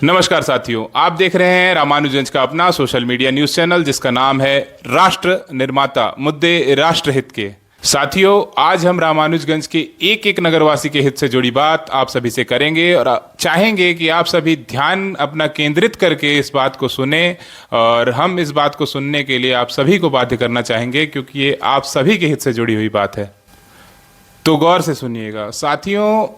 नमस्कार साथियों, आप देख रहे हैं रामानुजगंज का अपना सोशल मीडिया न्यूज चैनल जिसका नाम है राष्ट्र निर्माता मुद्दे राष्ट्रहित के। साथियों, आज हम रामानुजगंज के एक एक नगरवासी के हित से जुड़ी बात आप सभी से करेंगे और चाहेंगे कि आप सभी ध्यान अपना केंद्रित करके इस बात को सुने। और हम इस बात को सुनने के लिए आप सभी को बाध्य करना चाहेंगे क्योंकि ये आप सभी के हित से जुड़ी हुई बात है। तो गौर से सुनिएगा साथियों,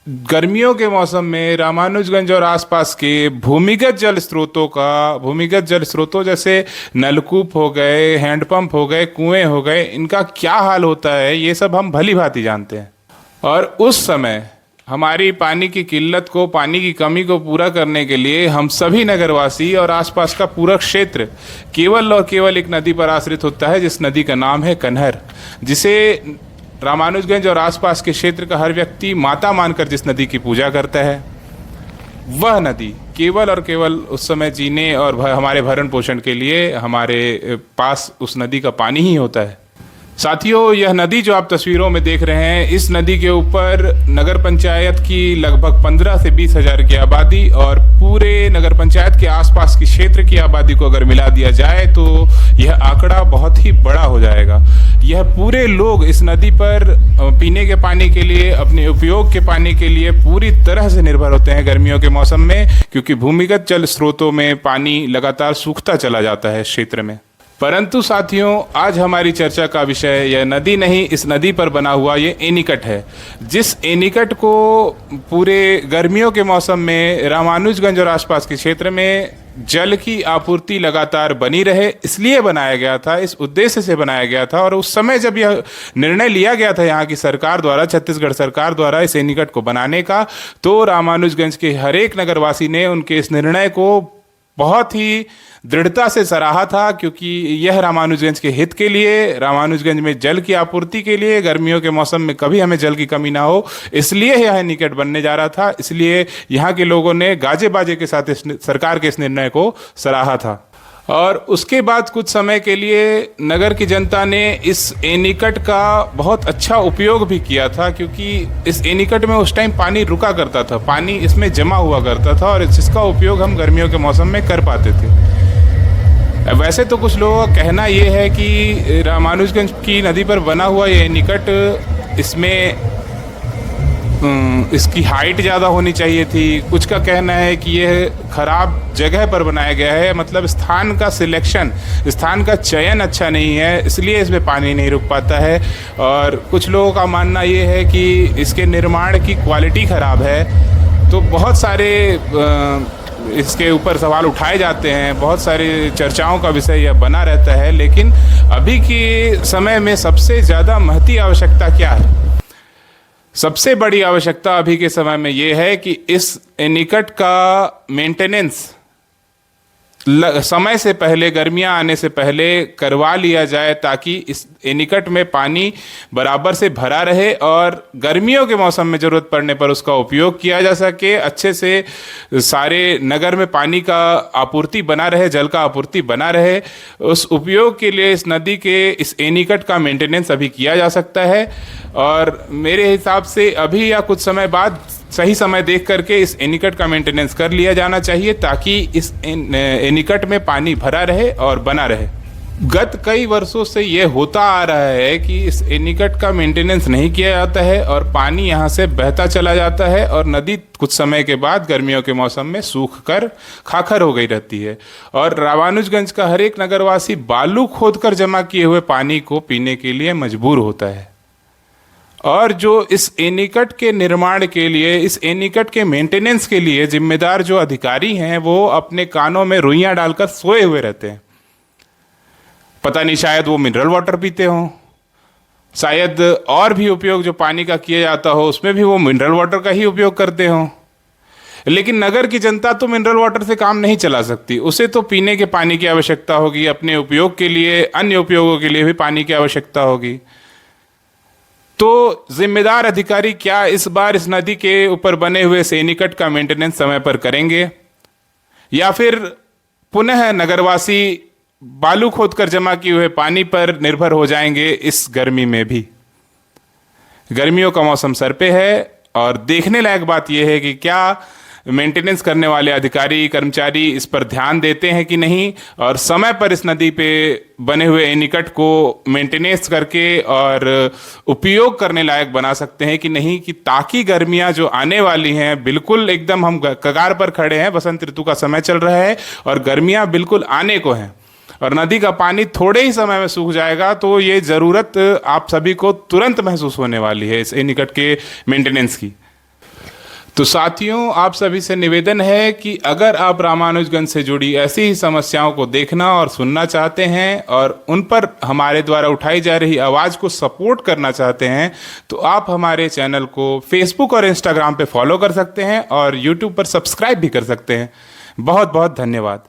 गर्मियों के मौसम में रामानुजगंज और आसपास के भूमिगत जल स्रोतों जैसे नलकूप हो गए, हैंडपंप हो गए, कुएं हो गए, इनका क्या हाल होता है ये सब हम भली भांति जानते हैं। और उस समय हमारी पानी की किल्लत को, पानी की कमी को पूरा करने के लिए हम सभी नगरवासी और आसपास का पूरा क्षेत्र केवल और केवल एक नदी पर आश्रित होता है, जिस नदी का नाम है कन्हर, जिसे रामानुजगंज और आसपास के क्षेत्र का हर व्यक्ति माता मानकर जिस नदी की पूजा करता है, वह नदी केवल और केवल उस समय जीने और हमारे भरण पोषण के लिए हमारे पास उस नदी का पानी ही होता है। साथियों, यह नदी जो आप तस्वीरों में देख रहे हैं, इस नदी के ऊपर नगर पंचायत की लगभग 15 से 20 हजार की आबादी और पूरे नगर पंचायत के आसपास की क्षेत्र की आबादी को अगर मिला दिया जाए तो यह आंकड़ा बहुत ही बड़ा हो जाएगा। यह पूरे लोग इस नदी पर पीने के पानी के लिए, अपने उपयोग के पानी के लिए पूरी तरह से निर्भर होते हैं गर्मियों के मौसम में, क्योंकि भूमिगत जल स्रोतों में पानी लगातार सूखता चला जाता है इस क्षेत्र में। परंतु साथियों, आज हमारी चर्चा का विषय यह नदी नहीं, इस नदी पर बना हुआ ये एनीकट है, जिस एनीकट को पूरे गर्मियों के मौसम में रामानुजगंज और आसपास के क्षेत्र में जल की आपूर्ति लगातार बनी रहे, इसलिए बनाया गया था, इस उद्देश्य से बनाया गया था। और उस समय जब यह निर्णय लिया गया था यहाँ की सरकार द्वारा, छत्तीसगढ़ सरकार द्वारा इस एनीकट को बनाने का, तो रामानुजगंज के हर एक नगरवासी ने उनके इस निर्णय को बहुत ही दृढ़ता से सराहा था, क्योंकि यह रामानुजगंज के हित के लिए, रामानुजगंज में जल की आपूर्ति के लिए, गर्मियों के मौसम में कभी हमें जल की कमी ना हो, इसलिए यह निकट बनने जा रहा था। इसलिए यहाँ के लोगों ने गाजे बाजे के साथ सरकार के इस निर्णय को सराहा था। और उसके बाद कुछ समय के लिए नगर की जनता ने इस एनीकट का बहुत अच्छा उपयोग भी किया था, क्योंकि इस एनीकट में उस टाइम पानी रुका करता था, पानी इसमें जमा हुआ करता था और जिसका उपयोग हम गर्मियों के मौसम में कर पाते थे। वैसे तो कुछ लोगों का कहना ये है कि रामानुजगंज की नदी पर बना हुआ ये एनीकट, इसमें इसकी हाइट ज़्यादा होनी चाहिए थी। कुछ का कहना है कि यह खराब जगह पर बनाया गया है, मतलब स्थान का सिलेक्शन, स्थान का चयन अच्छा नहीं है, इसलिए इसमें पानी नहीं रुक पाता है। और कुछ लोगों का मानना ये है कि इसके निर्माण की क्वालिटी ख़राब है। तो बहुत सारे इसके ऊपर सवाल उठाए जाते हैं, बहुत सारी चर्चाओं का विषय यह बना रहता है। लेकिन अभी के समय में सबसे ज़्यादा महती आवश्यकता क्या है? सबसे बड़ी आवश्यकता अभी के समय में ये है कि इस एनीकट का मेंटेनेंस समय से पहले, गर्मियां आने से पहले करवा लिया जाए, ताकि इस एनीकट में पानी बराबर से भरा रहे और गर्मियों के मौसम में ज़रूरत पड़ने पर उसका उपयोग किया जा सके, अच्छे से सारे नगर में पानी का आपूर्ति बना रहे, जल का आपूर्ति बना रहे। उस उपयोग के लिए इस नदी के, इस एनीकट का मेंटेनेंस अभी किया जा सकता है। और मेरे हिसाब से अभी या कुछ समय बाद सही समय देख करके इस एनीकट का मेंटेनेंस कर लिया जाना चाहिए, ताकि इस एनीकट में पानी भरा रहे और बना रहे। गत कई वर्षों से ये होता आ रहा है कि इस एनीकट का मेंटेनेंस नहीं किया जाता है और पानी यहाँ से बहता चला जाता है और नदी कुछ समय के बाद गर्मियों के मौसम में सूख कर खाखर हो गई रहती है। और रामानुजगंज का हर एक नगरवासी बालू खोदकर जमा किए हुए पानी को पीने के लिए मजबूर होता है। और जो इस एनीकट के निर्माण के लिए, इस एनीकट के मेंटेनेंस के लिए जिम्मेदार जो अधिकारी हैं, वो अपने कानों में रुइयां डालकर सोए हुए रहते हैं। पता नहीं, शायद वो मिनरल वाटर पीते हों, शायद और भी उपयोग जो पानी का किया जाता हो उसमें भी वो मिनरल वाटर का ही उपयोग करते हों। लेकिन नगर की जनता तो मिनरल वाटर से काम नहीं चला सकती, उसे तो पीने के पानी की आवश्यकता होगी, अपने उपयोग के लिए, अन्य उपयोगों के लिए भी पानी की आवश्यकता होगी। तो जिम्मेदार अधिकारी क्या इस बार इस नदी के ऊपर बने हुए इस एनीकट का मेंटेनेंस समय पर करेंगे, या फिर पुनः नगरवासी बालू खोदकर जमा किए हुए पानी पर निर्भर हो जाएंगे इस गर्मी में भी? गर्मियों का मौसम सर पे है और देखने लायक बात यह है कि क्या मेंटेनेंस करने वाले अधिकारी कर्मचारी इस पर ध्यान देते हैं कि नहीं, और समय पर इस नदी पे बने हुए एनीकट को मेंटेनेंस करके और उपयोग करने लायक बना सकते हैं कि नहीं, कि ताकि गर्मियां जो आने वाली हैं, बिल्कुल एकदम हम कगार पर खड़े हैं, बसंत ऋतु का समय चल रहा है और गर्मियां बिल्कुल आने को हैं और नदी का पानी थोड़े ही समय में सूख जाएगा, तो ये ज़रूरत आप सभी को तुरंत महसूस होने वाली है इस एनीकट के मेंटेनेंस की। तो साथियों, आप सभी से निवेदन है कि अगर आप रामानुजगंज से जुड़ी ऐसी ही समस्याओं को देखना और सुनना चाहते हैं और उन पर हमारे द्वारा उठाई जा रही आवाज़ को सपोर्ट करना चाहते हैं, तो आप हमारे चैनल को फेसबुक और इंस्टाग्राम पे फॉलो कर सकते हैं और यूट्यूब पर सब्सक्राइब भी कर सकते हैं। बहुत बहुत धन्यवाद।